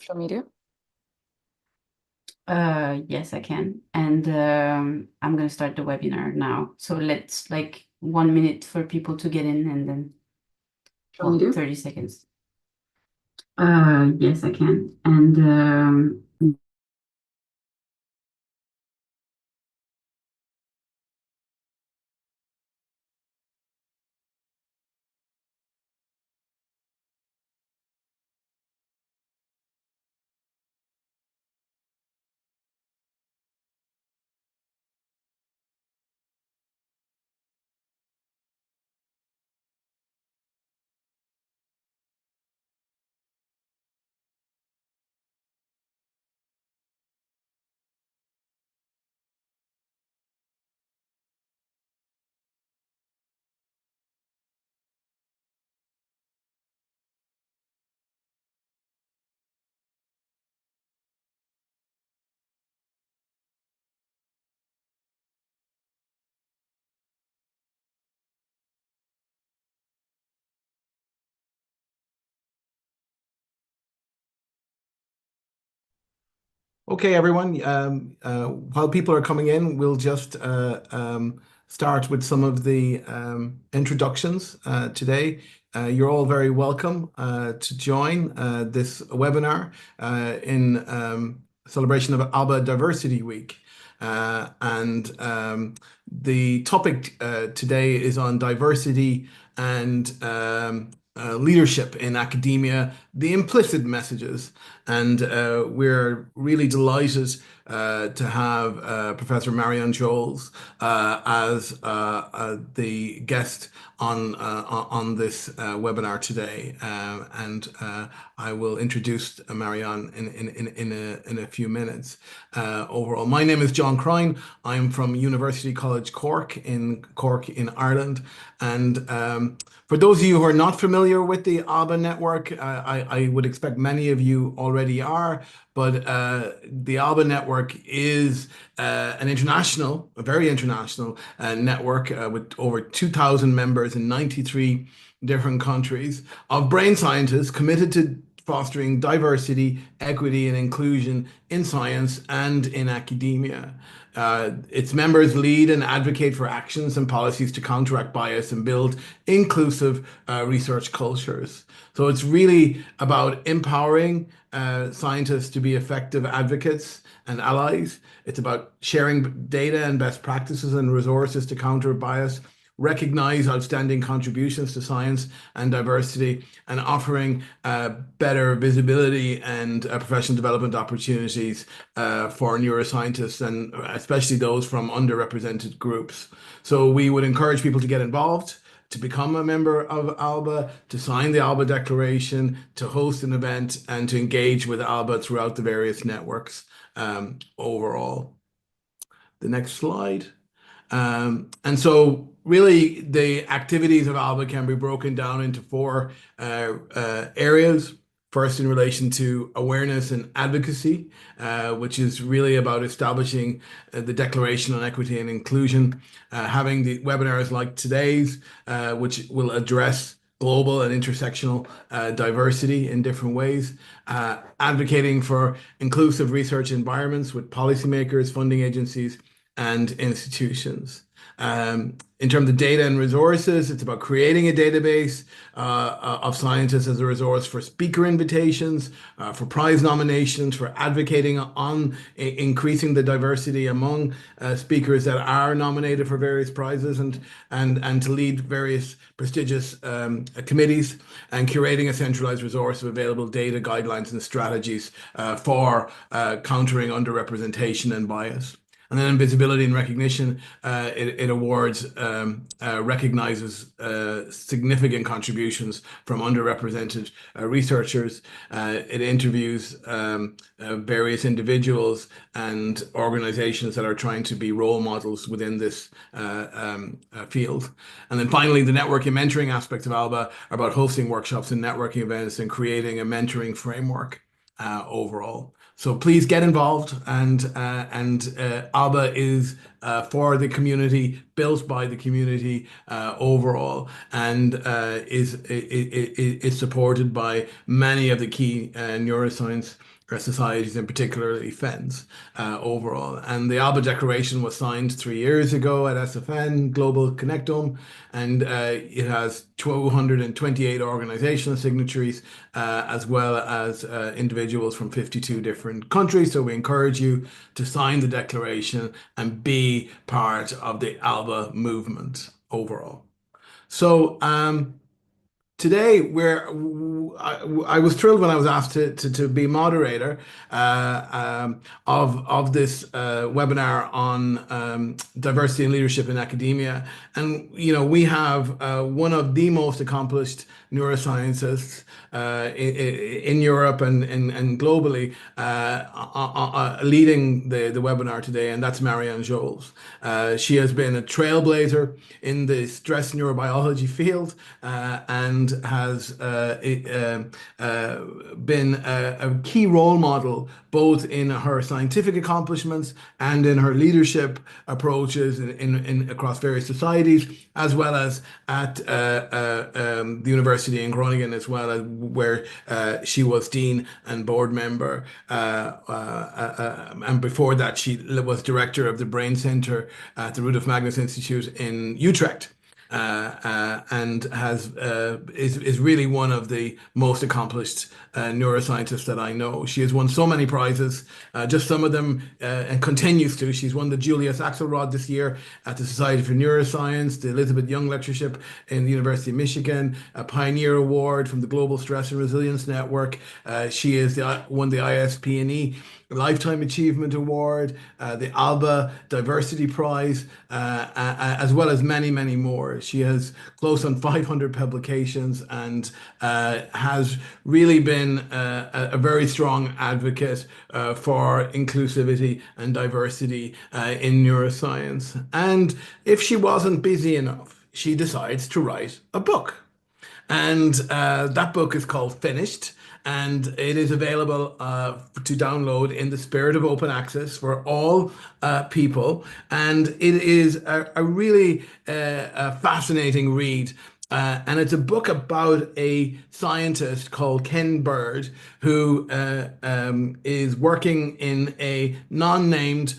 social media? Yes, I can. And I'm going to start the webinar now. So let's like 1 minute for people to get in and then, Social media? 30 seconds. Yes, I can. And Okay, everyone. While people are coming in, we'll just start with some of the introductions today. You're all very welcome to join this webinar in celebration of ALBA Diversity Week. And the topic today is on diversity and leadership in academia, the implicit messages. And we're really delighted to have Professor Marian Joëls as the guest on this webinar today. And I will introduce Marian in a few minutes. Overall, my name is John Crine. I'm from University College Cork in Ireland. And for those of you who are not familiar with the ALBA network, I would expect many of you already are, but the ALBA network is an international, a very international network with over 2,000 members in 93 different countries of brain scientists committed to fostering diversity, equity, and inclusion in science and in academia. Its members lead and advocate for actions and policies to counteract bias and build inclusive research cultures. So it's really about empowering scientists to be effective advocates and allies. It's about sharing data and best practices and resources to counter bias, recognize outstanding contributions to science and diversity, and offering better visibility and professional development opportunities for neuroscientists, and especially those from underrepresented groups. So we would encourage people to get involved, to become a member of ALBA, to sign the ALBA Declaration, to host an event, and to engage with ALBA throughout the various networks overall. The next slide. And so really the activities of ALBA can be broken down into four areas. First, in relation to awareness and advocacy, which is really about establishing the Declaration on Equity and Inclusion, having the webinars like today's, which will address global and intersectional diversity in different ways, advocating for inclusive research environments with policymakers, funding agencies, and institutions. In terms of data and resources, it's about creating a database of scientists as a resource for speaker invitations, for prize nominations, for advocating on increasing the diversity among speakers that are nominated for various prizes, and to lead various prestigious committees, and curating a centralized resource of available data, guidelines, and strategies for countering underrepresentation and bias. And then in visibility and recognition, it awards, recognizes significant contributions from underrepresented researchers. It interviews various individuals and organizations that are trying to be role models within this field. And then finally, the networking and mentoring aspects of ALBA are about hosting workshops and networking events and creating a mentoring framework overall. So please get involved, and ALBA is for the community, built by the community overall, and is supported by many of the key neuroscience societies, and particularly FENS overall. And the ALBA Declaration was signed 3 years ago at SFN Global Connectome, and it has 228 organizational signatories, as well as individuals from 52 different countries. So we encourage you to sign the declaration and be part of the ALBA movement overall. So today, I was thrilled when I was asked to be moderator of this webinar on diversity and leadership in academia. And we have one of the most accomplished neuroscientists in Europe and globally leading the webinar today, and that's Marian Joëls. She has been a trailblazer in the stress neurobiology field, and has been a key role model both in her scientific accomplishments and in her leadership approaches in across various societies, as well as at the university in Groningen, as well as where she was dean and board member. And before that, she was director of the Brain Center at the Rudolf Magnus Institute in Utrecht. And is really one of the most accomplished neuroscientists that I know. She has won so many prizes, just some of them, and continues to. She's won the Julius Axelrod this year at the Society for Neuroscience, the Elizabeth Young Lectureship in the University of Michigan, a Pioneer Award from the Global Stress and Resilience Network. She is won the ISPNE Lifetime Achievement Award, the ALBA Diversity Prize, as well as many, many more. She has close on 500 publications and has really been a very strong advocate for inclusivity and diversity in neuroscience. And if she wasn't busy enough, she decides to write a book. And that book is called Finished, and it is available to download in the spirit of open access for all people. And it is a really fascinating read. And it's a book about a scientist called Ken Bird, who is working in a non-named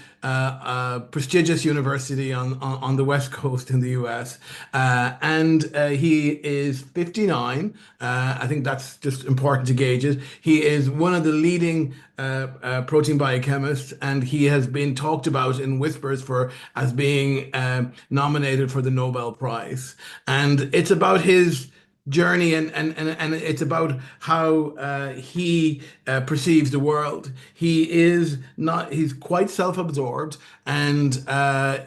prestigious university on the West Coast in the US. And he is 59. I think that's just important to gauge it. He is one of the leading protein biochemists, and he has been talked about in whispers as being nominated for the Nobel Prize. And it's about his journey, and it's about how he perceives the world. He's quite self-absorbed and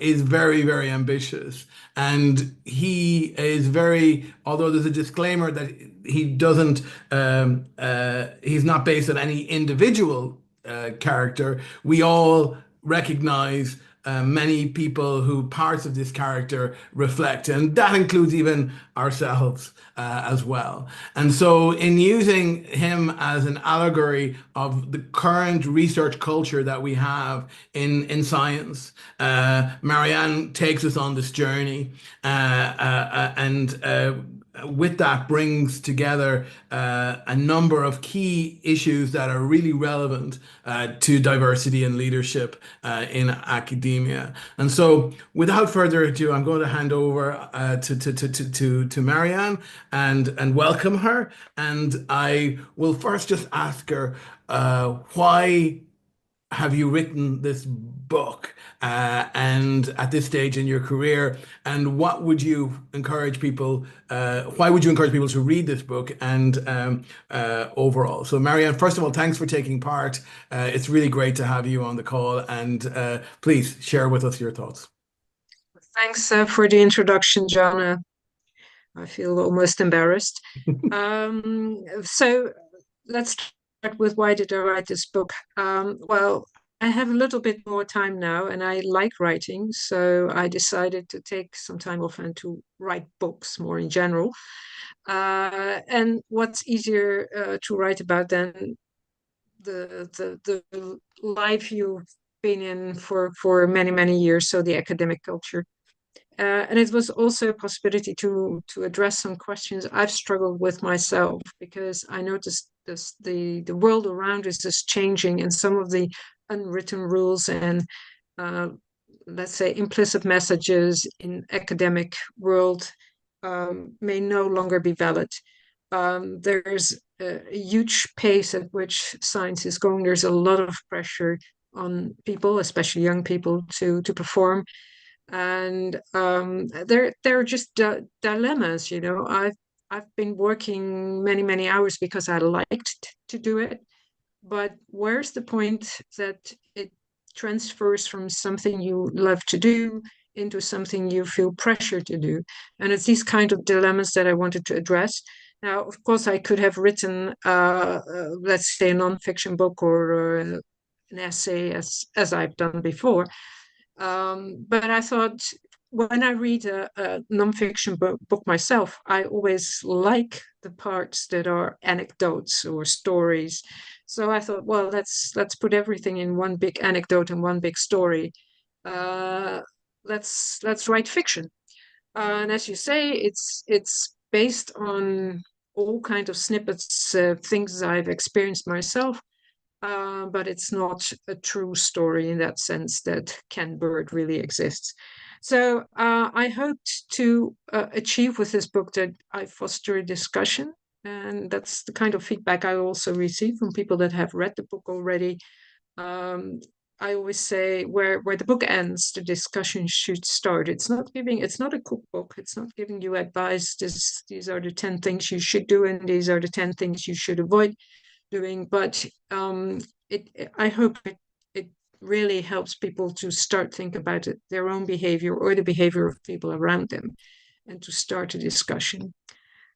is very, very ambitious. And he is although there's a disclaimer that he doesn't, he's not based on any individual character. We all recognize many people who parts of this character reflect, and that includes even ourselves as well. And so in using him as an allegory of the current research culture that we have in science, Marianne takes us on this journey, and with that brings together a number of key issues that are really relevant to diversity and leadership in academia. And so without further ado, I'm going to hand over to Marianne and welcome her. And I will first just ask her, why have you written this book, and at this stage in your career, and what would you encourage people, why would you encourage people to read this book, and overall? So Marianne, first of all, thanks for taking part. It's really great to have you on the call, and please share with us your thoughts. Thanks for the introduction, John. I feel almost embarrassed. So let's start with, why did I write this book? Well, I have a little bit more time now, and I like writing, so I decided to take some time off and to write books more in general. And what's easier to write about than the life you've been in for many, many years, so the academic culture. And it was also a possibility to address some questions I've struggled with myself, because I noticed the world around us is changing, and some of the unwritten rules and let's say implicit messages in academic world may no longer be valid. There's a huge pace at which science is going. There's a lot of pressure on people, especially young people, to perform. And there are just dilemmas, you know. I've been working many, many hours because I liked to do it, but where's the point that it transfers from something you love to do into something you feel pressure to do? And it's these kind of dilemmas that I wanted to address. Now, of course, I could have written, let's say, a nonfiction book or an essay, as I've done before. But I thought, when I read a nonfiction book myself, I always like the parts that are anecdotes or stories. So I thought, well, let's put everything in one big anecdote and one big story. Let's write fiction. And as you say, it's based on all kinds of snippets, things I've experienced myself. But it's not a true story in that sense that Ken Bird really exists. So I hoped to achieve with this book that I foster a discussion. And that's the kind of feedback I also receive from people that have read the book already. I always say where the book ends, the discussion should start. It's not a cookbook. It's not giving you advice. These are the 10 things you should do, and these are the 10 things you should avoid doing. But I hope it really helps people to start think about their own behavior or the behavior of people around them, and to start a discussion.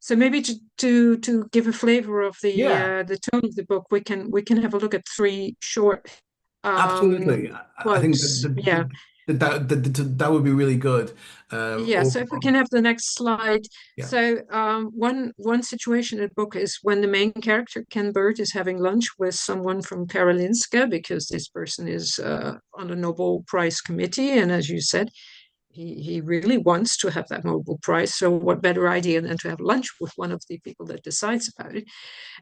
So maybe to give a flavor of the tone of the book, we can have a look at 3 short Absolutely. I think quotes. Yeah. that would be really good. Yeah, so if we can have the next slide. Yeah. So one situation in the book is when the main character, Ken Bird, is having lunch with someone from Karolinska, because this person is on the Nobel Prize committee. And as you said, he really wants to have that Nobel Prize. So what better idea than to have lunch with one of the people that decides about it?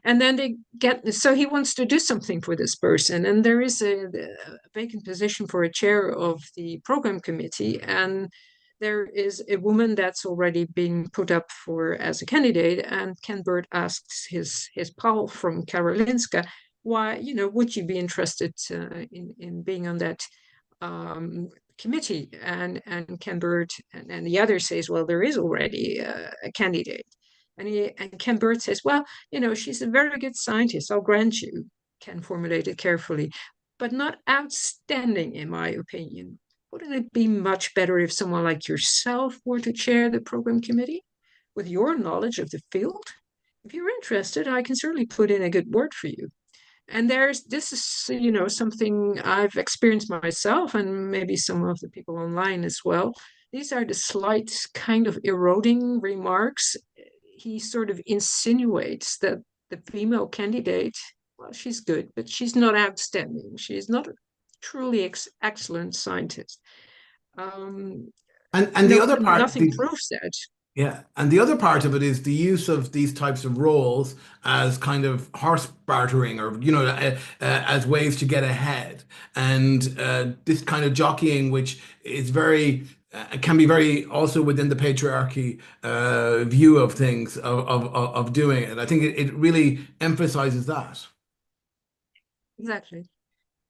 And then so he wants to do something for this person. And there is a vacant position for a chair of the program committee. And there is a woman that's already been put up as a candidate. And Ken Bird asks his pal from Karolinska, why, would you be interested in being on that committee? And Ken Bird and the other says, well, there is already a candidate. And Ken Bird says, well, she's a very good scientist, I'll grant you. Ken formulated carefully, but not outstanding, in my opinion. Wouldn't it be much better if someone like yourself were to chair the program committee with your knowledge of the field? If you're interested, I can certainly put in a good word for you. And this is, something I've experienced myself, and maybe some of the people online as well. These are the slight kind of eroding remarks. He sort of insinuates that the female candidate, well, she's good, but she's not outstanding. She's not a truly excellent scientist. And the other part, nothing proves that. Yeah, and the other part of it is the use of these types of roles as kind of horse bartering, or as ways to get ahead, and this kind of jockeying, which is can be very also within the patriarchy view of things of doing it. I think it really emphasizes that. Exactly.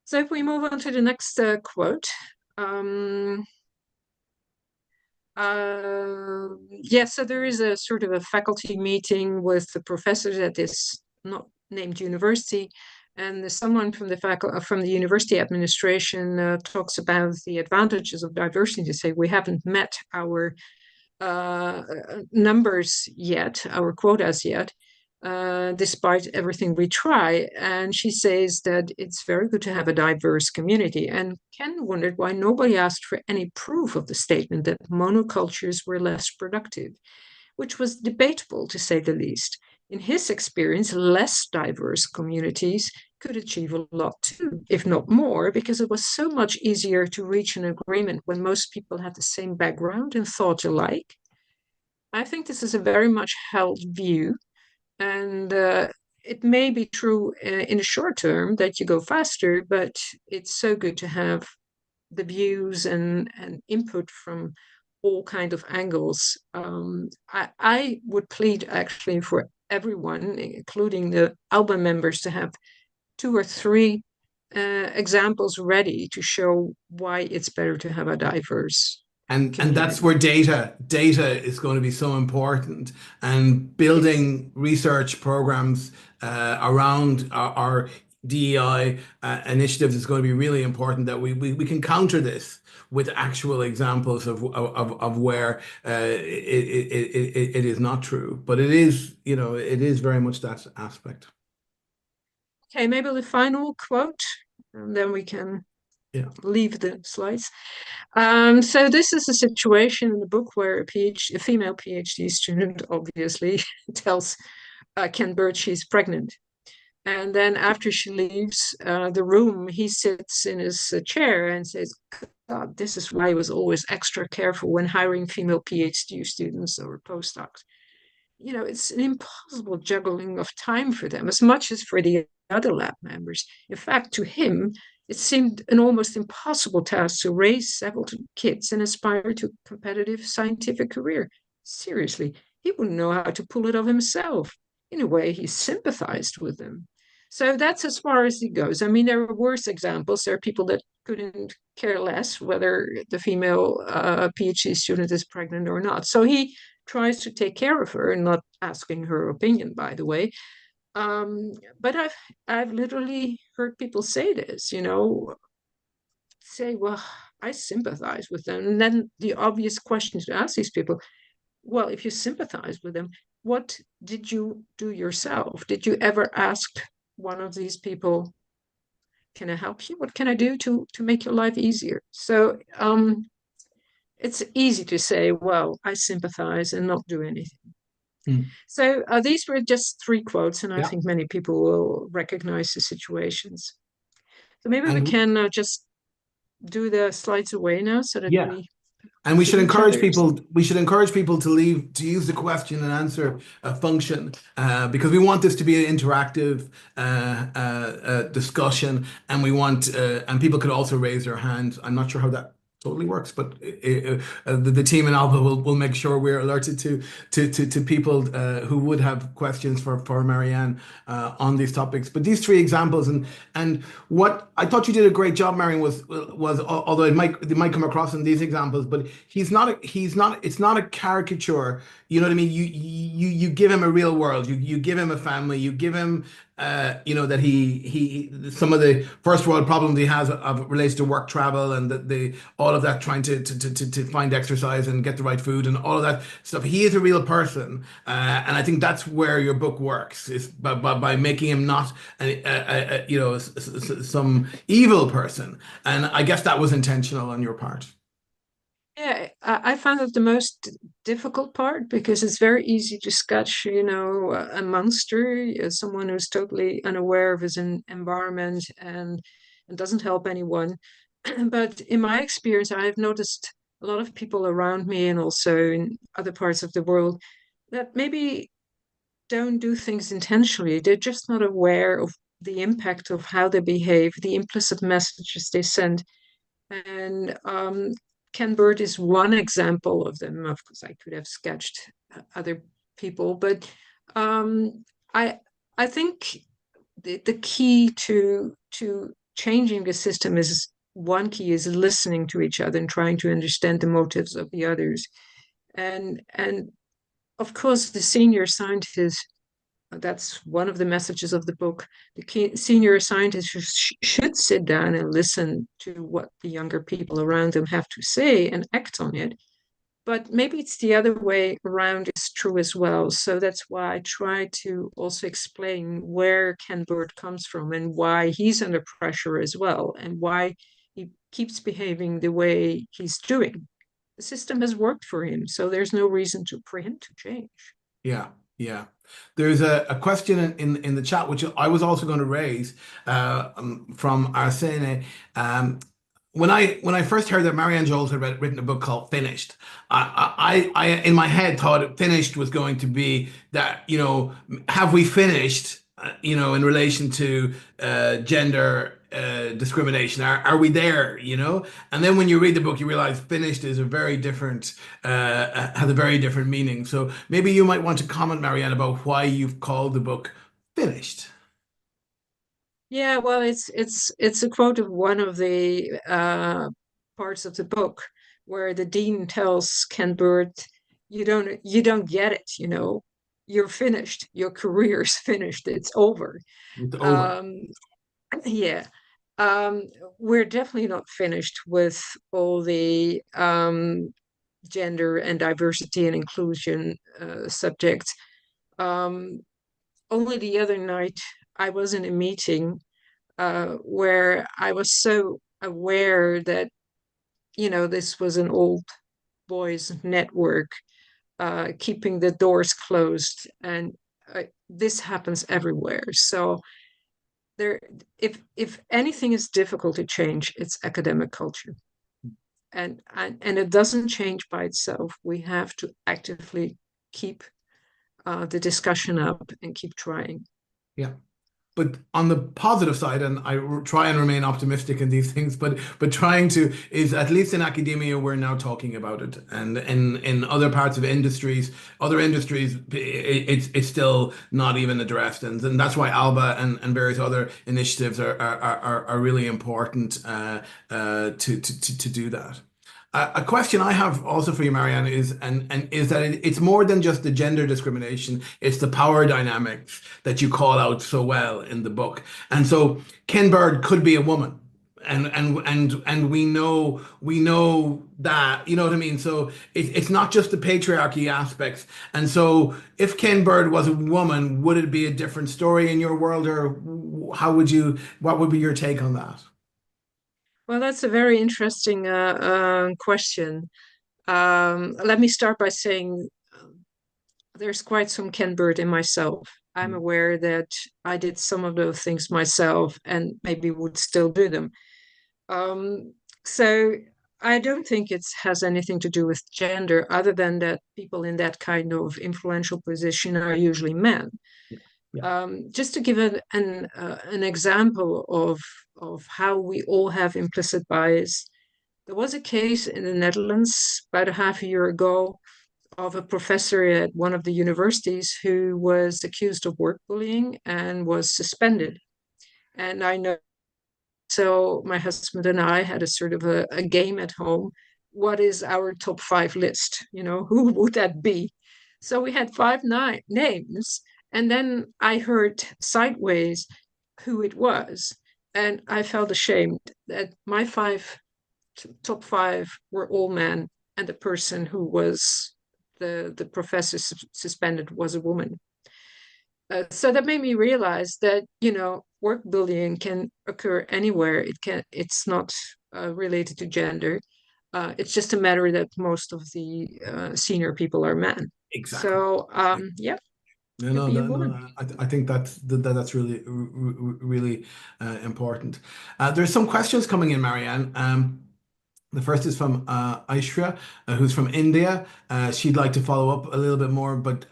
So if we move on to the next quote. So there is a sort of a faculty meeting with the professors at this not named university, and someone from the university administration talks about the advantages of diversity. They say, we haven't met our numbers yet, our quotas yet, despite everything we try. And she says that it's very good to have a diverse community. And Ken wondered why nobody asked for any proof of the statement that monocultures were less productive, which was debatable, to say the least. in his experience, less diverse communities could achieve a lot too, if not more, because it was so much easier to reach an agreement when most people had the same background and thought alike. I think this is a very much held view, and it may be true in the short term that you go faster, but it's so good to have the views and input from all kind of angles. I would plead actually for everyone, including the album members, to have 2 or 3 examples ready to show why it's better to have a diverse And that's community. where data is going to be so important, and building research programs around our DEI initiatives is going to be really important, that we can counter this with actual examples of where it is not true. But it is, you know, it is very much that aspect. Okay, maybe the final quote, and then we can leave the slides. So this is a situation in the book where a female PhD student obviously tells Ken Bird she's pregnant. And then after she leaves the room, he sits in his chair and says, God, this is why I was always extra careful when hiring female PhD students or postdocs. You know, it's an impossible juggling of time for them, as much as for the other lab members. In fact, to him, it seemed an almost impossible task to raise several kids and aspire to a competitive scientific career. Seriously, he wouldn't know how to pull it off himself. In a way, he sympathized with them. So that's as far as he goes. I mean, there are worse examples. There are people that couldn't care less whether the female PhD student is pregnant or not. So he tries to take care of her, and not asking her opinion, by the way. But I've literally heard people say this, you know, say, well, I sympathize with them. And then the obvious question to ask these people, well, if you sympathize with them, what did you do yourself? Did you ever ask one of these people, can I help you? What can I do to make your life easier? So it's easy to say, well, I sympathize and not do anything. So these were just 3 quotes, and I think many people will recognize the situations. So maybe we can just do the slides away now, so that we. And we should encourage people. We should encourage people to use the question and answer function, because we want this to be an interactive discussion, and we want and people could also raise their hands. I'm not sure how that totally works, but the team in Alba will make sure we're alerted to people who would have questions for Marianne on these topics. But these 3 examples, and what I thought you did a great job, Marianne, was although it might come across in these examples, but it's not a caricature. You know what I mean? You give him a real world. You give him a family. You give him you know, that he some of the first world problems he has relates to work travel, and all of that, trying to find exercise and get the right food and all of that stuff. He is a real person, and I think that's where your book works, is by making him not you know, some evil person. And I guess that was intentional on your part. Yeah, I found it the most difficult part, because it's very easy to sketch, you know, a monster, someone who's totally unaware of his environment and doesn't help anyone. But in my experience, I've noticed a lot of people around me, and also in other parts of the world, that maybe don't do things intentionally. They're just not aware of the impact of how they behave, the implicit messages they send. And Ken Bird is one example of them. Of course, I could have sketched other people, but I think the key to changing the system is, one key is listening to each other and trying to understand the motives of the others. And of course, the senior scientist, that's one of the messages of the book. The senior scientists should sit down and listen to what the younger people around them have to say and act on it. But maybe it's the other way around is true as well. So that's why I try to also explain where Ken Bird comes from and why he's under pressure as well, and why he keeps behaving the way he's doing. The system has worked for him, so there's no reason for him to change. Yeah. Yeah. There's a question in the chat, which I was also going to raise from Arsene. Um, when I first heard that Marian Joëls had written a book called Finished, I in my head thought finished was going to be that, have we finished, in relation to gender discrimination? Are we there, And then when you read the book, you realize finished is a very different, has a very different meaning. So maybe you might want to comment, Marianne, about why you've called the book Finished. Yeah, well, it's a quote of one of the parts of the book where the dean tells Ken Bird, you don't get it, you're finished, your career's finished, it's over. It's over. Um, yeah, um, we're definitely not finished with all the gender and diversity and inclusion subjects. Um, Only the other night I was in a meeting where I was so aware that, this was an old boys network, keeping the doors closed, and this happens everywhere. So there, if anything is difficult to change, it's academic culture, and it doesn't change by itself. We have to actively keep the discussion up and keep trying. Yeah. But on the positive side, and I try and remain optimistic in these things, but trying to is, at least in academia, we're now talking about it, and in other parts of other industries, it's still not even addressed, and that's why ALBA and various other initiatives are really important to do that. A question I have also for you, Marianne, is that it's more than just the gender discrimination; it's the power dynamics that you call out so well in the book. And so Ken Bird could be a woman, and we know that, you know what I mean. So it's not just the patriarchy aspects. And so if Ken Bird was a woman, would it be a different story in your world, or what would be your take on that? Well, that's a very interesting question. Let me start by saying there's quite some Ken Bird in myself. I'm aware that I did some of those things myself and maybe would still do them. So I don't think it has anything to do with gender, other than that people in that kind of influential position are usually men. Yeah. Just to give an example of how we all have implicit bias, there was a case in the Netherlands about a half a year ago of a professor at one of the universities who was accused of work bullying and was suspended. And I know, so my husband and I had a sort of a game at home. What is our top 5 list? Who would that be? So we had 5 names. And then I heard sideways who it was. And I felt ashamed that my top 5 were all men, and the person who was the professor suspended was a woman. So that made me realize that, work bullying can occur anywhere. It's not related to gender. It's just a matter that most of the senior people are men. Exactly. So yeah, No, could no, be a no, woman. no. I think that's really really important. There's some questions coming in, Marianne. The first is from Aishra, who's from India. She'd like to follow up a little bit more, but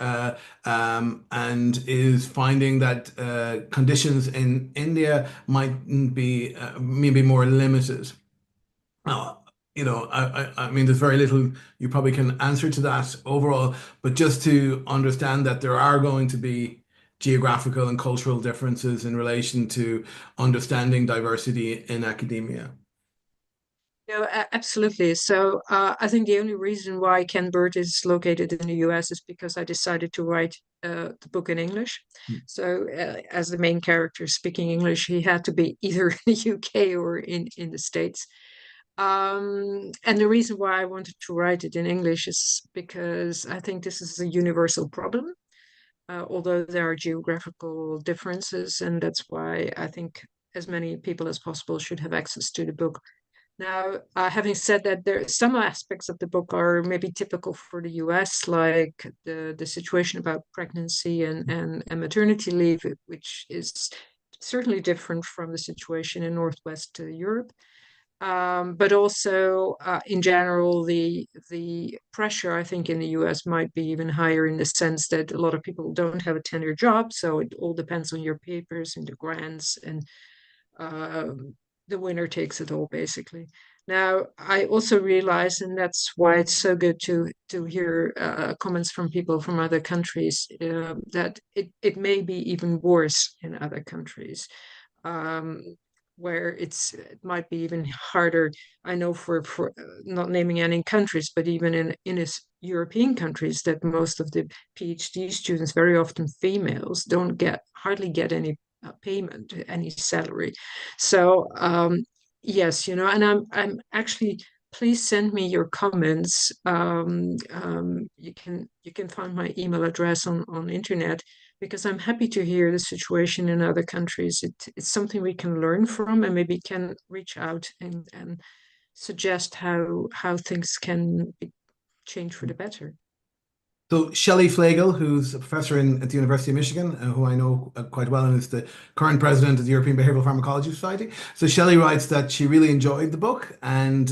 and is finding that conditions in India might be maybe more limited. Now, I mean, there's very little you probably can answer to that overall, but just to understand that there are going to be geographical and cultural differences in relation to understanding diversity in academia. Absolutely. So I think the only reason why Ken Bird is located in the US is because I decided to write the book in English. So as the main character speaking English, he had to be either in the UK or in the States. And the reason why I wanted to write it in English is because I think this is a universal problem, although there are geographical differences, and that's why I think as many people as possible should have access to the book. Now, having said that, there some aspects of the book are maybe typical for the US, like the situation about pregnancy and maternity leave, which is certainly different from the situation in Northwest Europe. But also, in general, the pressure, I think, in the US might be even higher in the sense that a lot of people don't have a tenure job, so it all depends on your papers and the grants, and the winner takes it all, basically. Now, I also realize, and that's why it's so good to hear comments from people from other countries, that it may be even worse in other countries. Um, where it might be even harder. I know for not naming any countries, but even in European countries, that most of the PhD students, very often females, don't hardly get any payment, any salary. So yes, and I'm actually. Please send me your comments. You can find my email address on internet, because I'm happy to hear the situation in other countries. It's something we can learn from, and maybe can reach out and suggest how things can be changed for the better. So Shelley Flagel, who's a professor at the University of Michigan, who I know quite well, and is the current president of the European Behavioral Pharmacology Society. So Shelley writes that she really enjoyed the book, and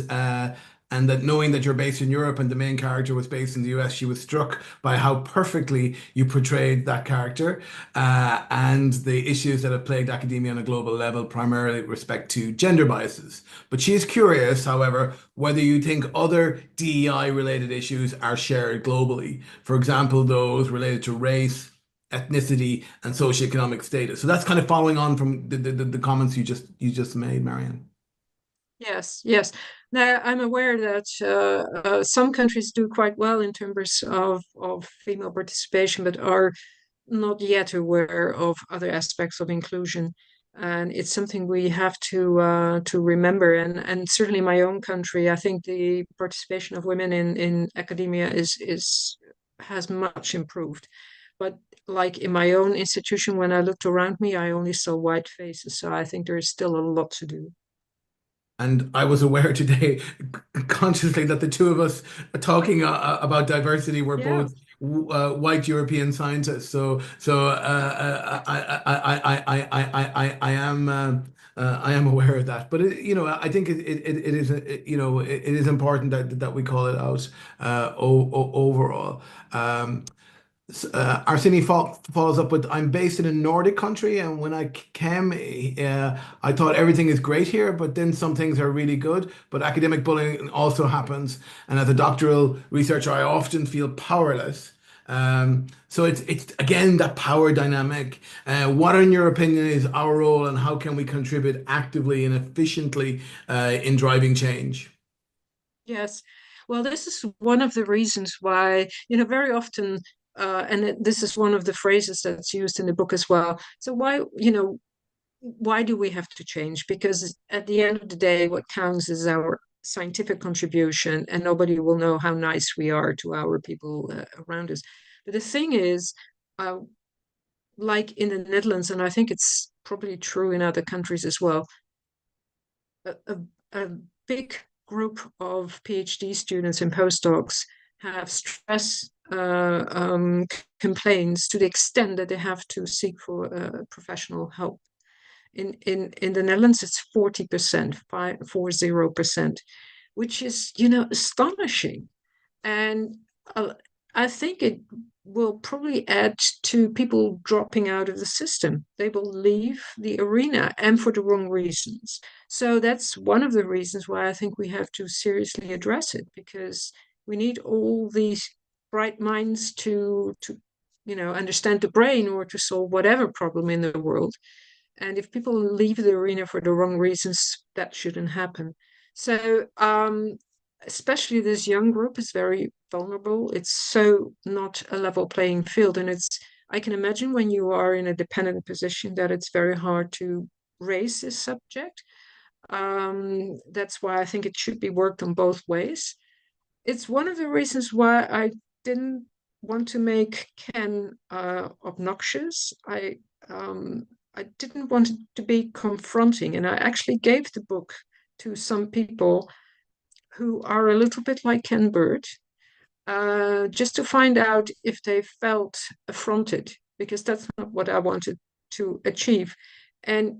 that knowing that you're based in Europe and the main character was based in the US, she was struck by how perfectly you portrayed that character, and the issues that have plagued academia on a global level, primarily with respect to gender biases. But she is curious, however, whether you think other DEI related issues are shared globally. For example, those related to race, ethnicity, and socioeconomic status. So that's kind of following on from the comments you just made, Marian. Yes, yes. Now, I'm aware that some countries do quite well in terms of female participation, but are not yet aware of other aspects of inclusion. And it's something we have to remember. And certainly my own country, I think the participation of women in academia is has much improved. But like in my own institution, when I looked around me, I only saw white faces. So I think there is still a lot to do. And I was aware today, consciously, that the two of us talking about diversity were Yeah. both white European scientists. So I am aware of that. But I think it is it is important that we call it out overall. Arsini follows up with, I'm based in a Nordic country, and when I came, I thought everything is great here, but then some things are really good. But academic bullying also happens, and as a doctoral researcher, I often feel powerless. So it's again that power dynamic. What, in your opinion, is our role, and how can we contribute actively and efficiently in driving change? Yes. Well, this is one of the reasons why, very often, this is one of the phrases that's used in the book as well. So why do we have to change? Because at the end of the day, what counts is our scientific contribution, and nobody will know how nice we are to our people around us. But the thing is, uh, like in the Netherlands, and I think it's probably true in other countries as well, a, a big group of PhD students and postdocs have stress complaints to the extent that they have to seek for professional help. In the Netherlands, it's 40%, 40%, which is, astonishing. And I think it will probably add to people dropping out of the system. They will leave the arena, and for the wrong reasons. So that's one of the reasons why I think we have to seriously address it, because we need all these bright minds to understand the brain or to solve whatever problem in the world. And if people leave the arena for the wrong reasons, that shouldn't happen. So, especially this young group is very vulnerable. It's so not a level playing field. And I can imagine when you are in a dependent position that it's very hard to raise this subject. That's why I think it should be worked on both ways. It's one of the reasons why I didn't want to make Ken obnoxious. I didn't want it to be confronting, and I actually gave the book to some people who are a little bit like Ken Bird, just to find out if they felt affronted, because that's not what I wanted to achieve. And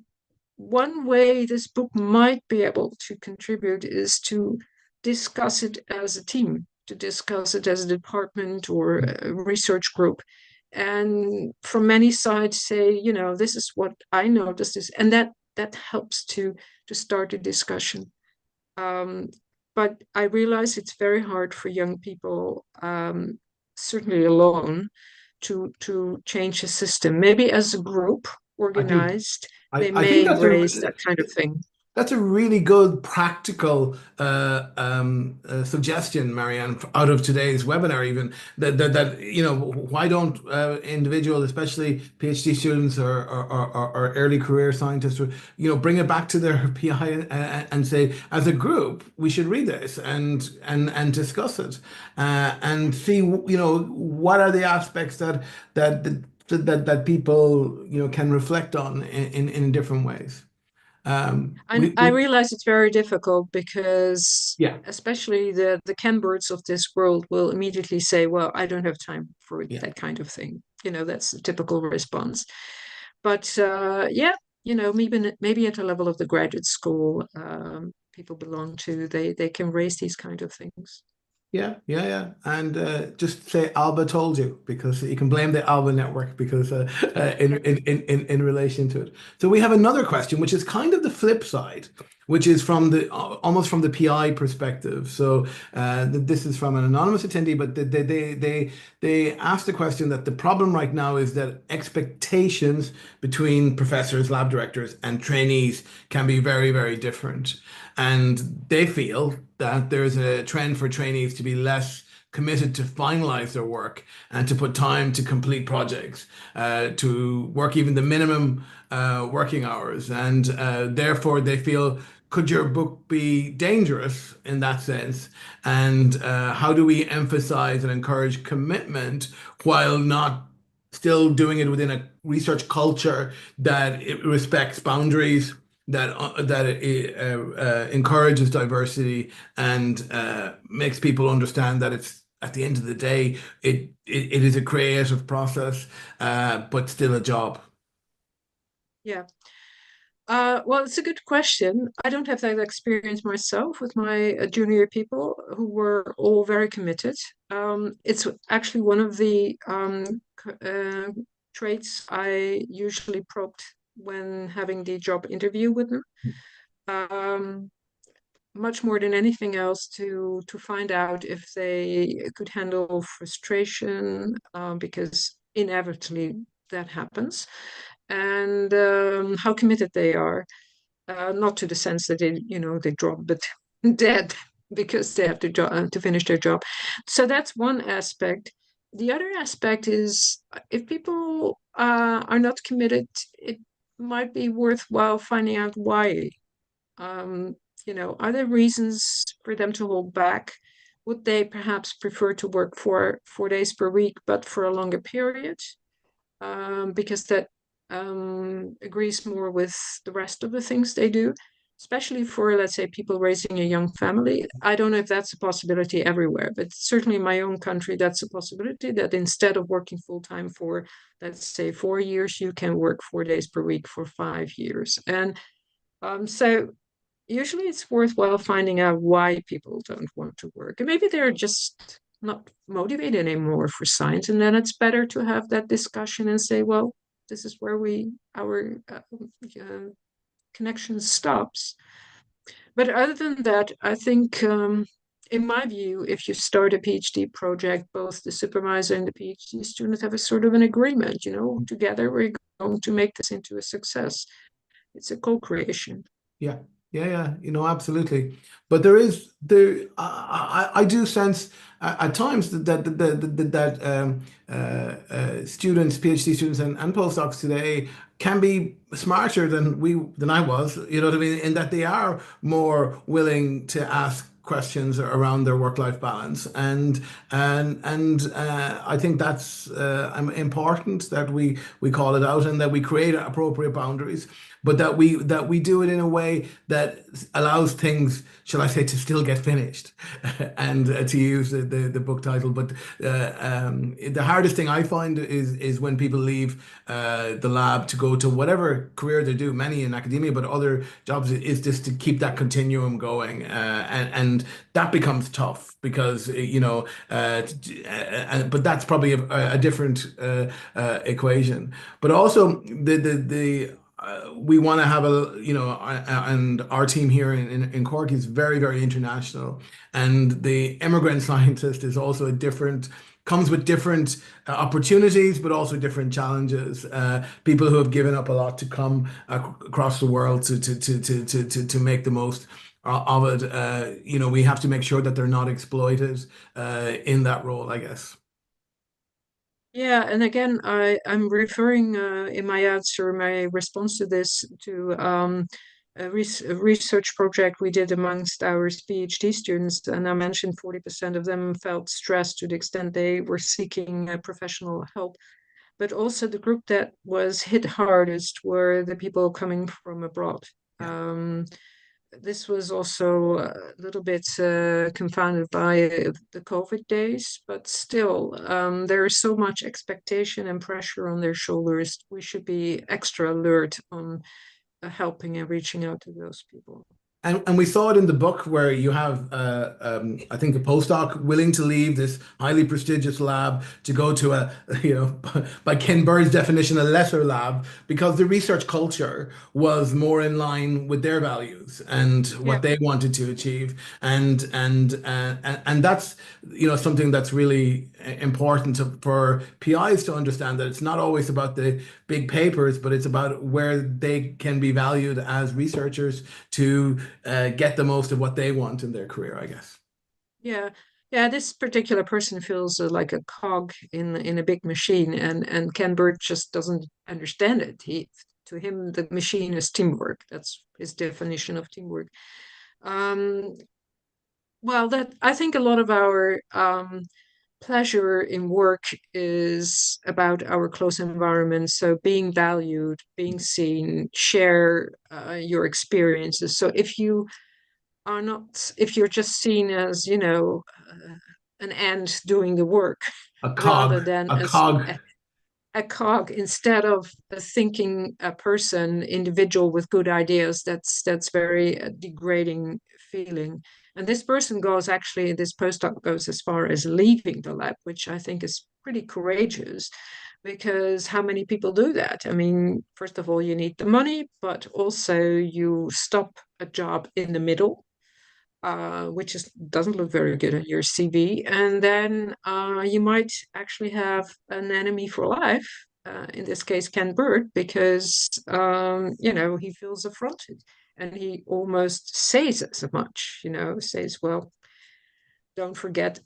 one way this book might be able to contribute is to discuss it as a team, to discuss it as a department or a research group. And from many sides say, you know, this is what I noticed, this, and that helps to start a discussion. But I realize it's very hard for young people, certainly alone, to change the system. Maybe as a group, organized, they I think may raise that kind of thing. that's a really good practical suggestion, Marianne, out of today's webinar. Even that you know, why don't individuals, especially PhD students or early career scientists, you know, bring it back to their PI and say, as a group, we should read this and discuss it and see, you know, what are the aspects that people, you know, can reflect on in different ways. And I realize it's very difficult because, yeah, especially the Ken Birds of this world will immediately say, well, I don't have time for that kind of thing. You know, that's a typical response. But yeah, you know, maybe at the level of the graduate school people belong to, they can raise these kind of things. Yeah. And just say Alba told you, because you can blame the Alba network because in relation to it. So we have another question, which is kind of the flip side, which is from the almost from the PI perspective. So this is from an anonymous attendee, but they asked the question that the problem right now is that expectations between professors, lab directors, and trainees can be very, very different. And they feel that there's a trend for trainees to be less committed to finalize their work and to put time to complete projects, to work even the minimum working hours. And therefore, they feel, could your book be dangerous in that sense? And how do we emphasize and encourage commitment while not still doing it within a research culture that it respects boundaries, that it encourages diversity and makes people understand that it's, at the end of the day, it is a creative process, but still a job? Yeah. Well, it's a good question. I don't have that experience myself with my junior people who were all very committed. It's actually one of the traits I usually probed when having the job interview with them. Much more than anything else to find out if they could handle frustration, because inevitably that happens, and how committed they are, not to the sense that they drop but dead because they have to finish their job. So that's one aspect. The other aspect is, if people are not committed, it might be worthwhile finding out why. Are there reasons for them to hold back? Would they perhaps prefer to work 4 days per week, but for a longer period? Because that agrees more with the rest of the things they do, especially for, let's say, people raising a young family. I don't know if that's a possibility everywhere, but certainly in my own country, that's a possibility, that instead of working full-time for, let's say, 4 years, you can work 4 days per week for 5 years. And so usually it's worthwhile finding out why people don't want to work. And maybe they're just not motivated anymore for science. And then it's better to have that discussion and say, well, this is where our connection stops. But other than that, I think, in my view, if you start a PhD project, both the supervisor and the PhD student have a sort of an agreement, together we're going to make this into a success. It's a co-creation. Yeah, absolutely. But I do sense at times that students, PhD students, and postdocs today can be smarter than I was. You know what I mean? In that they are more willing to ask questions around their work-life balance, and I think that's important that we call it out and that we create appropriate boundaries, but that we do it in a way that allows things, shall I say, to still get finished, and to use the book title. But the hardest thing I find is when people leave the lab to go to whatever career they do, many in academia, but other jobs, is just to keep that continuum going, and that becomes tough because but that's probably a different equation. But also the we want to have and our team here in Cork is very, very international. And the immigrant scientist is also comes with different opportunities, but also different challenges. People who have given up a lot to come across the world to make the most of it. We have to make sure that they're not exploited in that role, I guess. Yeah, and again, I'm referring in my answer, my response to this, to a research project we did amongst our PhD students, and I mentioned 40% of them felt stressed to the extent they were seeking professional help. But also the group that was hit hardest were the people coming from abroad. Yeah. This was also a little bit confounded by the COVID days, but still, there is so much expectation and pressure on their shoulders. We should be extra alert on helping and reaching out to those people. And we saw it in the book where you have, I think, a postdoc willing to leave this highly prestigious lab to go to by Ken Bird's definition, a lesser lab, because the research culture was more in line with their values and what they wanted to achieve. And that's, something that's really important for PIs to understand, that it's not always about the big papers, but it's about where they can be valued as researchers to get the most of what they want in their career, I guess. Yeah. This particular person feels like a cog in a big machine, and Ken Bird just doesn't understand it. To him, the machine is teamwork. That's his definition of teamwork. Well, I think a lot of our pleasure in work is about our close environment. So being valued, being seen, share your experiences. So if you're just seen as, an ant doing the work, rather than a cog. A cog, instead of a thinking a person, individual with good ideas, that's very degrading feeling. And this postdoc goes as far as leaving the lab, which I think is pretty courageous, because how many people do that? I mean, first of all, you need the money, but also you stop a job in the middle, which doesn't look very good on your CV. And then you might actually have an enemy for life, in this case, Ken Bird, because, he feels affronted. And he almost says as much, says, well, don't forget,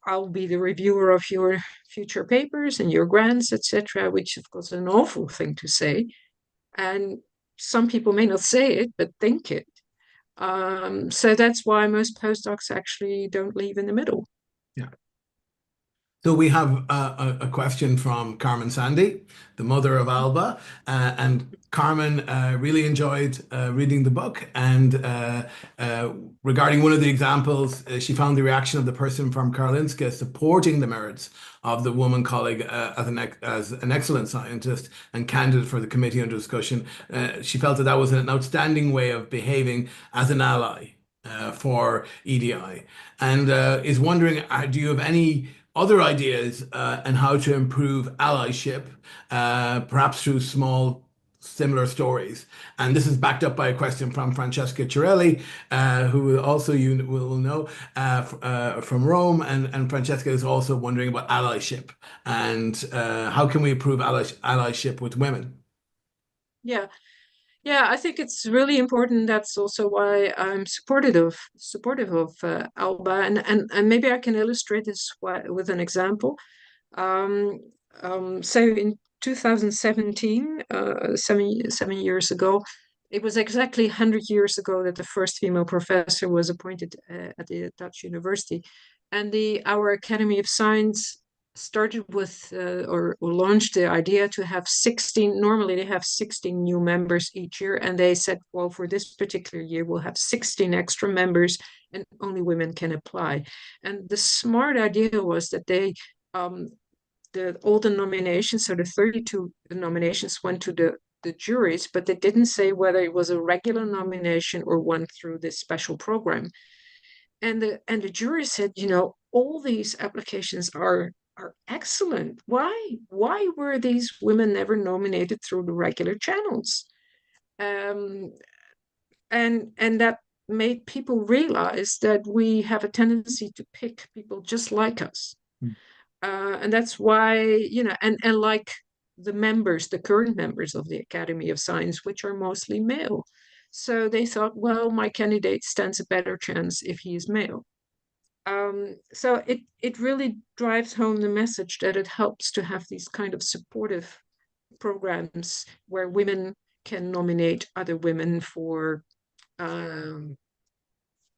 I'll be the reviewer of your future papers and your grants, etc., which, of course, is an awful thing to say. And some people may not say it, but think it. So that's why most postdocs actually don't leave in the middle. Yeah. So we have a question from Carmen Sandy, the mother of Alba, and Carmen really enjoyed reading the book. And regarding one of the examples, she found the reaction of the person from Karolinska supporting the merits of the woman colleague as an excellent scientist and candidate for the committee under discussion. She felt that was an outstanding way of behaving as an ally for EDI, and is wondering, do you have any other ideas on how to improve allyship, perhaps through small similar stories? And this is backed up by a question from Francesca Cirelli, who also you will know from Rome. And Francesca is also wondering about allyship and how can we improve allyship with women? Yeah, I think it's really important. That's also why I'm supportive of Alba, and maybe I can illustrate this with an example. So in 2017, 7 years ago, it was exactly 100 years ago that the first female professor was appointed at the Dutch university. And our Academy of Science started with or launched the idea to have 16, normally they have 16 new members each year. And they said, well, for this particular year, we'll have 16 extra members and only women can apply. And the smart idea was that all the nominations, so the 32 nominations went to the juries, but they didn't say whether it was a regular nomination or one through this special program. And the jury said, all these applications are excellent. Why were these women never nominated through the regular channels? And that made people realize that we have a tendency to pick people just like us. And that's why, and like the current members of the Academy of Science, which are mostly male. So they thought, well, my candidate stands a better chance if he is male. So it really drives home the message that it helps to have these kind of supportive programs where women can nominate other women for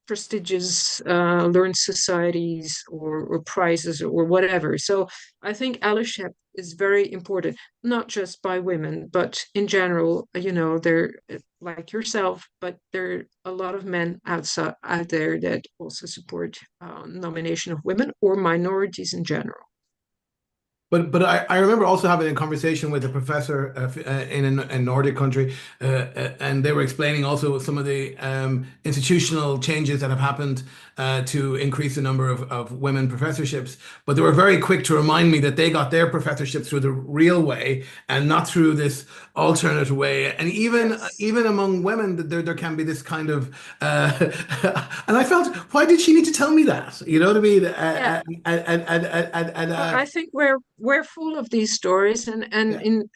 prestigious learned societies or prizes or whatever. So I think allyship is very important, not just by women, but in general, they're like yourself, but there are a lot of men out there that also support nomination of women or minorities in general. But I remember also having a conversation with a professor in a Nordic country, and they were explaining also some of the institutional changes that have happened to increase the number of women professorships. But they were very quick to remind me that they got their professorships through the real way and not through this alternate way. And even among women, there can be this kind of, and I felt, why did she need to tell me that? You know what I mean? I think we're full of these stories, and in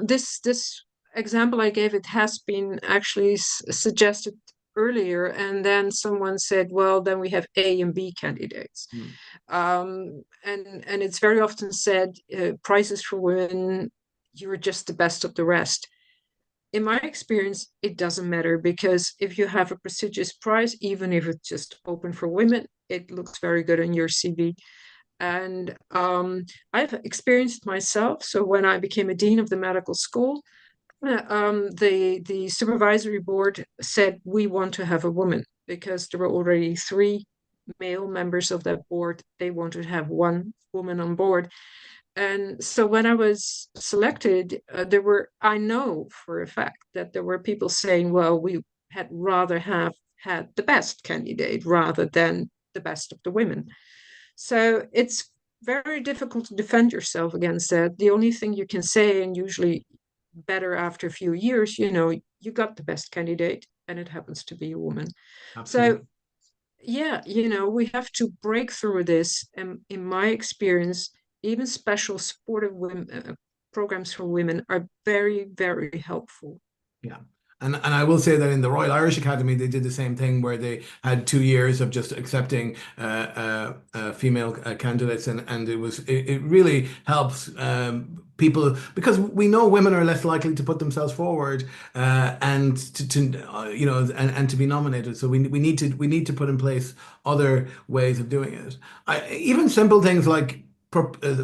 this example I gave, it has been actually suggested earlier, and then someone said, well, then we have A and B candidates. And it's very often said, prizes for women, you're just the best of the rest. In my experience, it doesn't matter, because if you have a prestigious prize, even if it's just open for women, it looks very good on your CV. And I've experienced myself. So when I became a dean of the medical school, the supervisory board said, we want to have a woman, because there were already 3 male members of that board. They wanted to have 1 woman on board. And so when I was selected, I know for a fact that there were people saying, well, we had rather have had the best candidate rather than the best of the women. So it's very difficult to defend yourself against that. The only thing you can say, and usually better after a few years, you got the best candidate and it happens to be a woman. Absolutely. So yeah, we have to break through this. And in my experience, even special supportive women, programs for women are very, very helpful. Yeah. And I will say that in the Royal Irish Academy, they did the same thing, where they had 2 years of just accepting female candidates, and it really helps people, because we know women are less likely to put themselves forward and to be nominated. So we need to put in place other ways of doing it. Even simple things like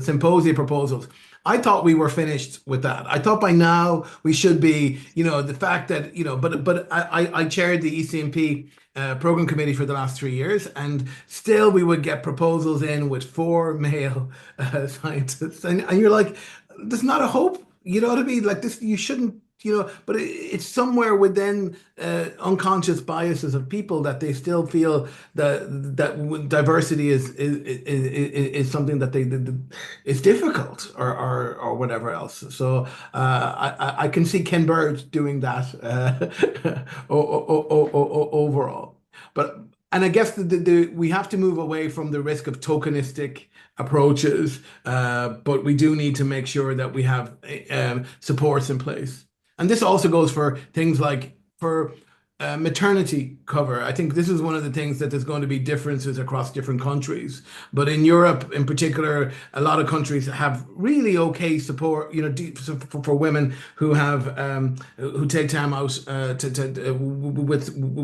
symposia proposals. I thought we were finished with that. I thought by now we should be, the fact that, but I chaired the ECMP program committee for the last 3 years, and still we would get proposals in with 4 male scientists. And you're like, there's not a hope, you know what I mean? Like this, you shouldn't, but it's somewhere within unconscious biases of people that they still feel that diversity is something that is difficult or whatever else. So I can see Ken Bird doing that overall. And I guess we have to move away from the risk of tokenistic approaches, but we do need to make sure that we have supports in place. And this also goes for things like for maternity cover. I think this is one of the things that there's going to be differences across different countries. But in Europe, in particular, a lot of countries have really okay support, you know, for women who have who take time out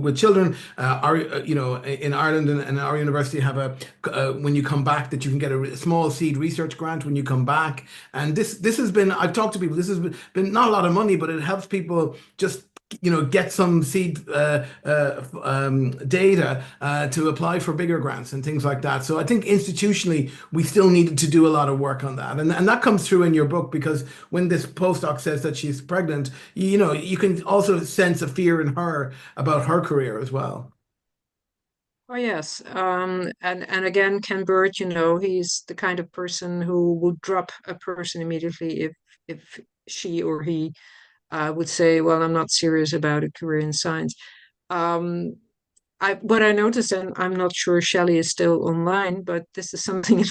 with children. Our, you know, in Ireland and our university have a when you come back that you can get a small seed research grant when you come back. And this has been, I've talked to people. This has been not a lot of money, but it helps people just, you know, get some seed data to apply for bigger grants and things like that. So I think institutionally we still needed to do a lot of work on that, and that comes through in your book, because when this postdoc says that she's pregnant, you know, you can also sense a fear in her about her career as well. Oh yes, and again, Ken Bird, you know, he's the kind of person who would drop a person immediately if she or he would say, "Well, I'm not serious about a career in science." Um, what I noticed, and I'm not sure Shelley is still online, but this is something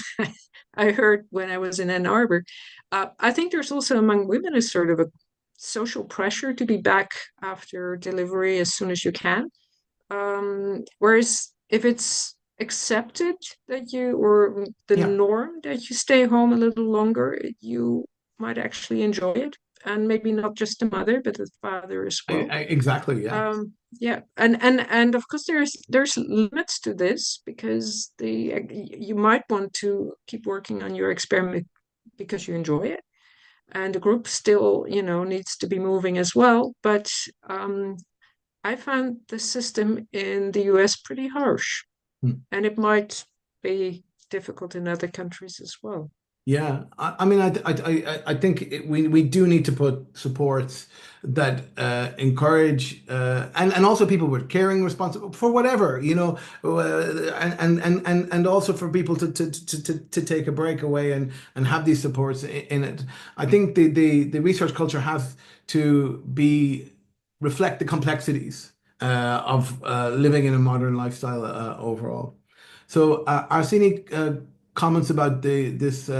I heard when I was in Ann Arbor. I think there's also among women a sort of a social pressure to be back after delivery as soon as you can. Whereas if it's accepted that you, or the Yeah. norm that you stay home a little longer, you might actually enjoy it. And maybe not just the mother, but the father as well. Exactly. Yeah. Yeah, and of course there's limits to this, because you might want to keep working on your experiment because you enjoy it, and the group still, you know, needs to be moving as well. But I found the system in the US pretty harsh, Hmm. and it might be difficult in other countries as well. Yeah, I mean, I think we do need to put supports that encourage and also people with caring responsible for whatever, you know, and also for people to take a break away and have these supports in it. I think the research culture has to be reflect the complexities of living in a modern lifestyle overall. So, Arsenic, comments about this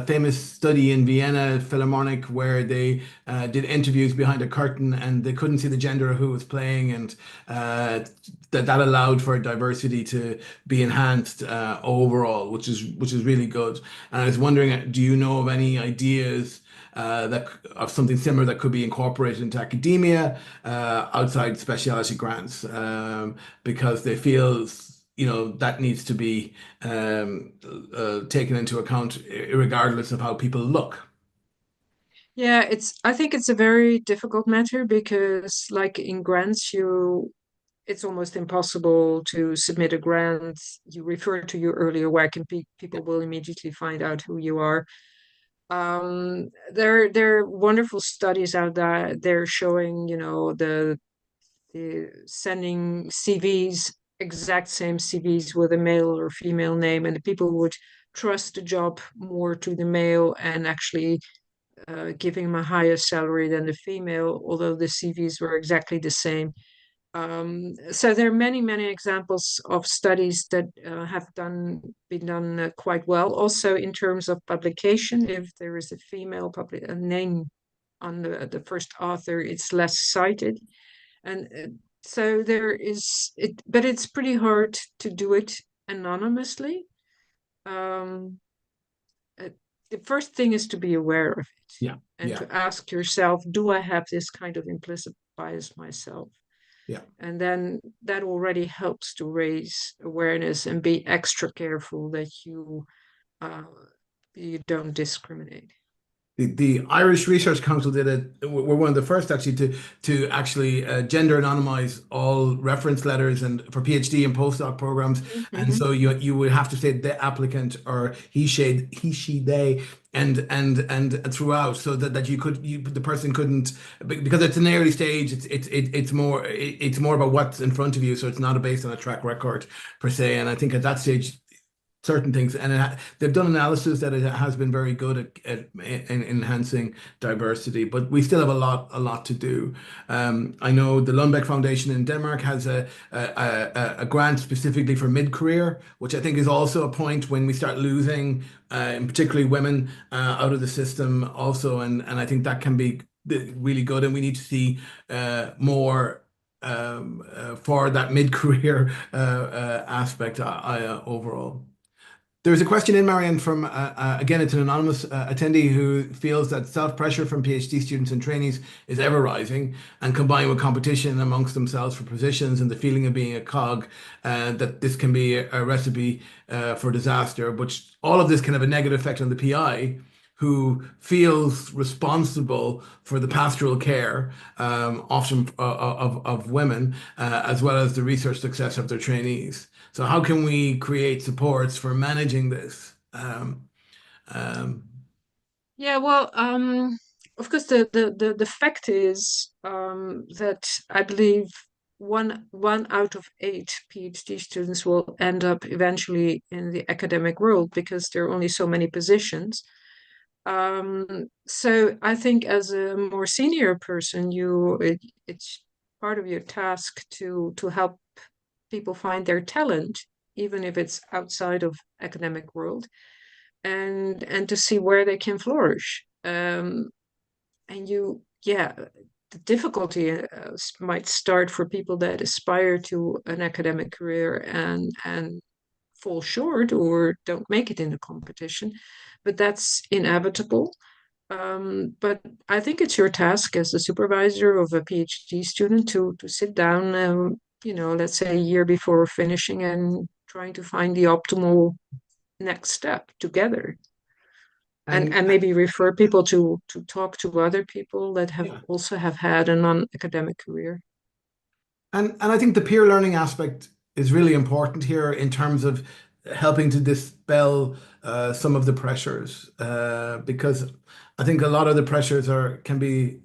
famous study in Vienna Philharmonic where they did interviews behind a curtain and they couldn't see the gender of who was playing, and that allowed for diversity to be enhanced overall, which is really good. And I was wondering, do you know of any ideas that of something similar that could be incorporated into academia outside specialty grants, because they feel, you know, that needs to be taken into account regardless of how people look. Yeah, I think it's a very difficult matter because, like in grants, it's almost impossible to submit a grant. You refer to your earlier work, and Yeah. people will immediately find out who you are. There are wonderful studies out there. They're showing, you know, the sending CVs, exact same CVs with a male or female name, and the people would trust the job more to the male and actually giving him a higher salary than the female, although the CVs were exactly the same. So there are many, many examples of studies that have been done quite well. Also, in terms of publication, if there is a female a name on the first author, it's less cited. And so there is it, but it's pretty hard to do it anonymously. Um, uh, the first thing is to be aware of it Yeah, and yeah, to ask yourself, do I have this kind of implicit bias myself? yeah. And then that already helps to raise awareness and be extra careful that uh, you don't discriminate. The Irish Research Council did it. We're one of the first actually to actually gender anonymize all reference letters and for PhD and postdoc programs. And Mm-hmm. so you would have to say the applicant or he, she, they, and throughout, so that the person couldn't, because it's an early stage. It's more about what's in front of you. So it's not based on a track record per se. And I think at that stage, certain things, and they've done analysis that it has been very good at enhancing diversity, but we still have a lot to do. I know the Lundbeck Foundation in Denmark has a grant specifically for mid-career, which I think is also a point when we start losing, in particularly women, out of the system also, and I think that can be really good, and we need to see more for that mid-career aspect overall. There's a question in, Marian, from, again, it's an anonymous attendee who feels that self-pressure from PhD students and trainees is ever rising, and combined with competition amongst themselves for positions and the feeling of being a cog, that this can be a recipe for disaster. But all of this can have a negative effect on the PI, who feels responsible for the pastoral care, often of women, as well as the research success of their trainees. So how can we create supports for managing this? Um, Yeah, well, of course, the fact is that I believe one out of 8 PhD students will end up eventually in the academic world because there are only so many positions. So I think as a more senior person, it's part of your task to help people find their talent, even if it's outside of academic world, and to see where they can flourish. And yeah, the difficulty might start for people that aspire to an academic career and fall short or don't make it in the competition, but that's inevitable. But I think it's your task as the supervisor of a PhD student to sit down, let's say a year before finishing and trying to find the optimal next step together. And and maybe refer people to talk to other people that have yeah. also have had a non-academic career. And I think the peer learning aspect is really important here in terms of helping to dispel some of the pressures, because I think a lot of the pressures can be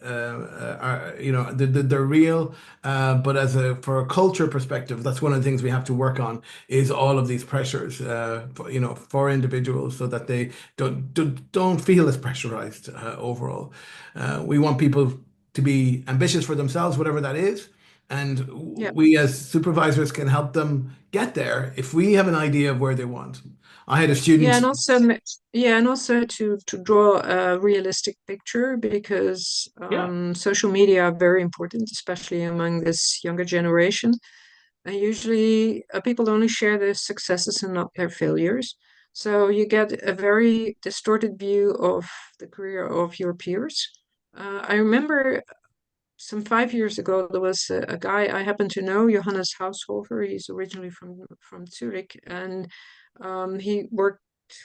they're real, but for a culture perspective, that's one of the things we have to work on is all of these pressures, for individuals, so that they don't feel as pressurized overall. We want people to be ambitious for themselves, whatever that is. And Yeah. we as supervisors can help them get there if we have an idea of where they want. I had a student. And also to draw a realistic picture, because Yeah. social media are very important, especially among this younger generation. And usually people only share their successes and not their failures. So you get a very distorted view of the career of your peers. I remember some 5 years ago, there was a guy I happen to know, Johannes Haushofer. He's originally from Zurich, and he worked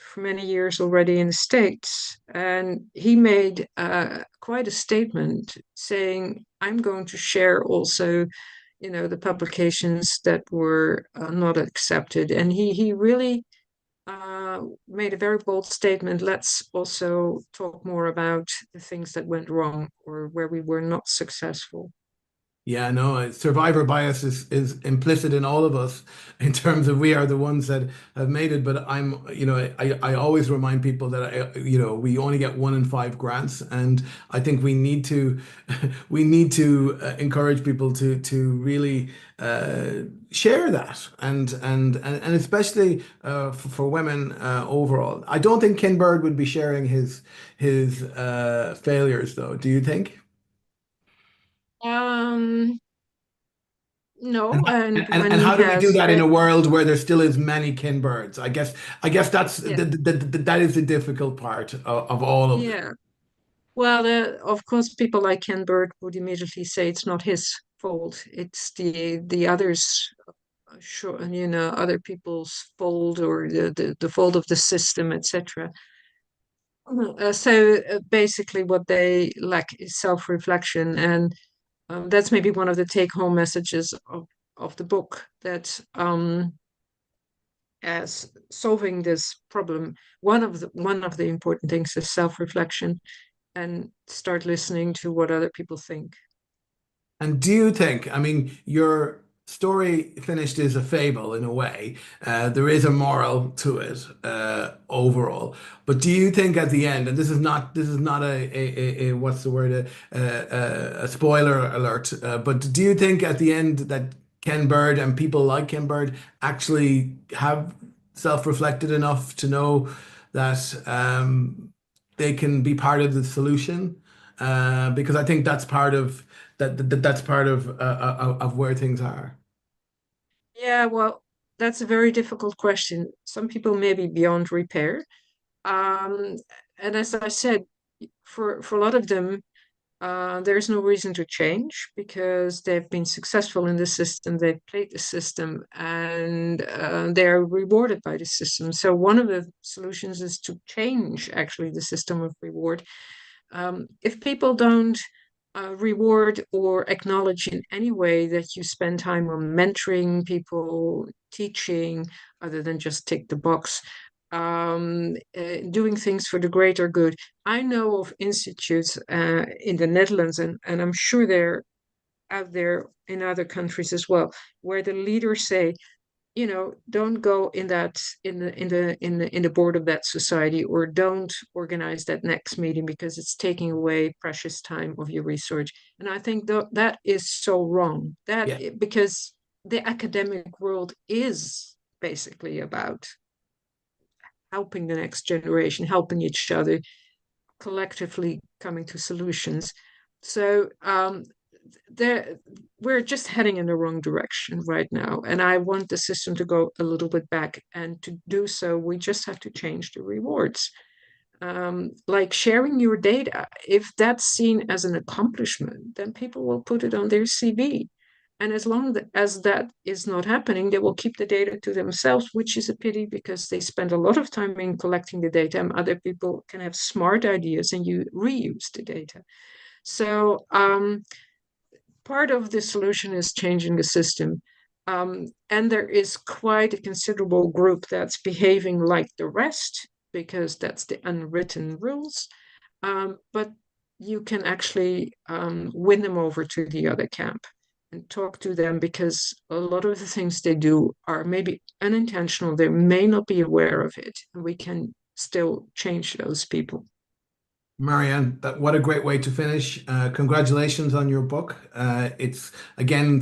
for many years already in the States. And he made quite a statement saying, "I'm going to share also, the publications that were not accepted." And he really made a very bold statement. Let's also talk more about the things that went wrong or where we were not successful. Yeah, no, survivor bias is implicit in all of us in terms of we are the ones that have made it. But I always remind people that we only get 1 in 5 grants, and I think we need to we need to encourage people to really share that, and especially for women overall. I don't think Ken Bird would be sharing his failures, though. Do you think? Um, no, and when And he how do we do has that in a world where there still is many kin birds? I guess yeah, that is the difficult part of all of this. yeah. Well, of course, people like Ken Bird would immediately say it's not his fault. It's the others, sure, other people's fault, or the fault of the system, etc. So basically, what they lack is self-reflection, and that's maybe one of the take-home messages of the book, that as solving this problem, one of the important things is self-reflection, and start listening to what other people think. And do you think, I mean, your story finished as a fable in a way. There is a moral to it overall. But do you think at the end, and this is not a what's the word, a spoiler alert, but do you think at the end that Ken Bird and people like Ken Bird actually have self-reflected enough to know that they can be part of the solution? Because I think that's part of that's part of where things are? Yeah, well, that's a very difficult question. Some people may be beyond repair. Um, and as I said, for a lot of them, there's no reason to change because they've been successful in the system, they've played the system, and they're rewarded by the system. So one of the solutions is to change actually the system of reward. If people don't reward or acknowledge in any way that you spend time on mentoring people, teaching, other than just tick the box, doing things for the greater good. I know of institutes in the Netherlands, and I'm sure they're out there in other countries as well, where the leaders say, don't go in the board of that society, or don't organize that next meeting because it's taking away precious time of your research. And I think that is so wrong. Yeah. Because the academic world is basically about helping the next generation, helping each other, collectively coming to solutions. So we're just heading in the wrong direction right now. And I want the system to go a little bit back. And to do so, we just have to change the rewards. Like sharing your data, if that's seen as an accomplishment, then people will put it on their CV. And as long as that is not happening, they will keep the data to themselves, which is a pity because they spend a lot of time in collecting the data, and other people can have smart ideas and you reuse the data. So part of the solution is changing the system. And there is quite a considerable group that's behaving like the rest because that's the unwritten rules. But you can actually win them over to the other camp and talk to them, because a lot of the things they do are maybe unintentional. They may not be aware of it, and we can still change those people. Marianne, what a great way to finish. Congratulations on your book. It's again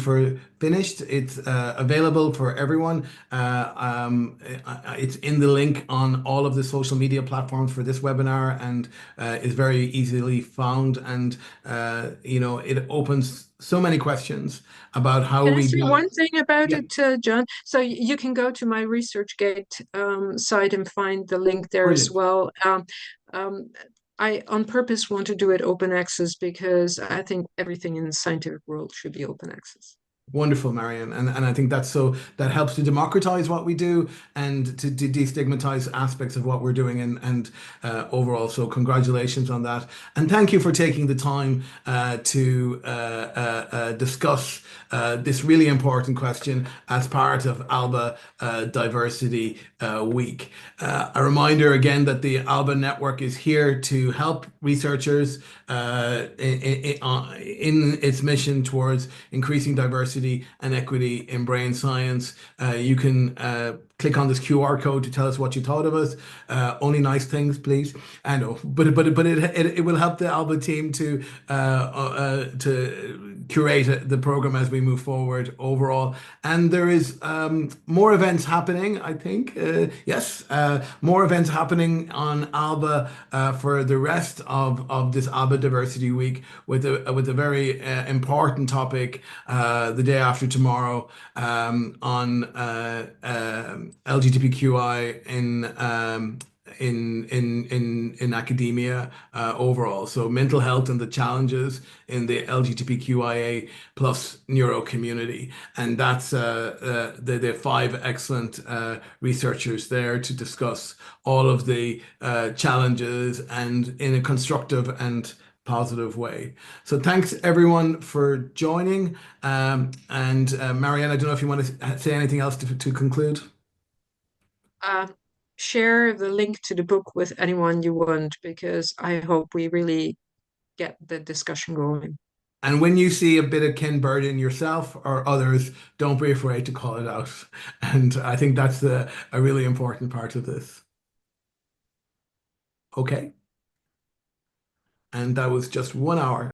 finished. It's available for everyone. It's in the link on all of the social media platforms for this webinar, and is very easily found. And it opens so many questions about how Can I we say do. one thing about Yeah, it, John? So you can go to my ResearchGate site and find the link there as brilliant. well. Um, I on purpose want to do it open access because I think everything in the scientific world should be open access. Wonderful, Marian. And I think that helps to democratize what we do and to destigmatize aspects of what we're doing and overall. So congratulations on that. And thank you for taking the time to discuss this really important question as part of ALBA Diversity Week. A reminder again that the ALBA network is here to help researchers in its mission towards increasing diversity and equity in brain science. You can click on this QR code to tell us what you thought of us. Only nice things, please. I know, but it will help the ALBA team to curate the program as we move forward overall. And there is more events happening, I think. Yes, more events happening on ALBA for the rest of this ALBA Diversity Week with a very important topic the day after tomorrow on LGBTQI in academia overall. So mental health and the challenges in the LGBTQIA plus neuro community. And that's the five excellent researchers there to discuss all of the challenges and in a constructive and positive way. So thanks everyone for joining. Marianne, I don't know if you want to say anything else to conclude. Share the link to the book with anyone you want, because I hope we really get the discussion going. And when you see a bit of Ken Bird in yourself or others, don't be afraid to call it out. And I think that's a really important part of this. Okay. And that was just 1 hour.